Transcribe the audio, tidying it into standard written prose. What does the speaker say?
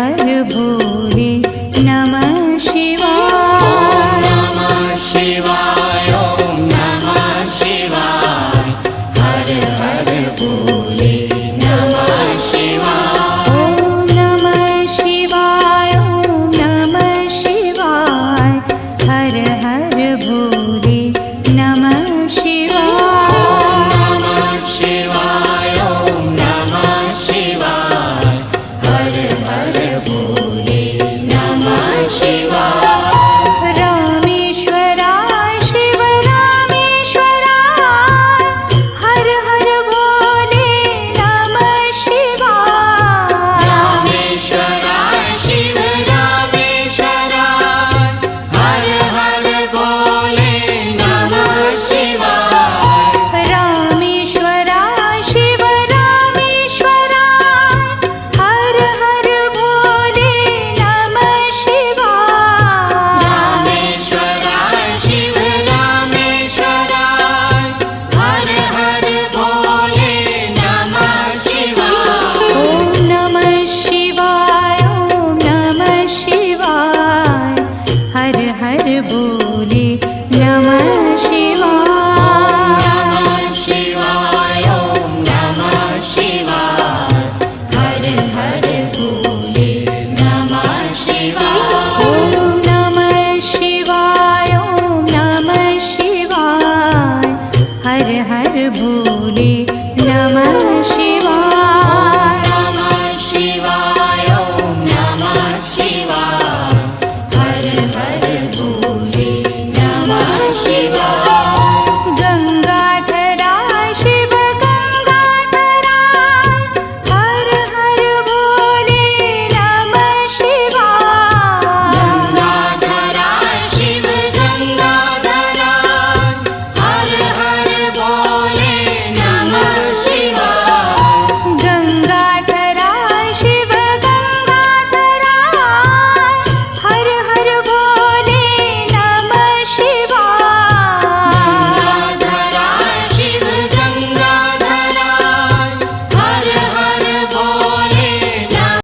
हर भोले नमः शिवाय। नमः शिवाय ओम नमः शिवाय हर हर भोले नमः शिवाय। ओम नमः शिवाय ओम नमः शिवाय हर हर भोले नमः शिवाय। नमः शिवाय ओम नमः शिवाय हर हर भोले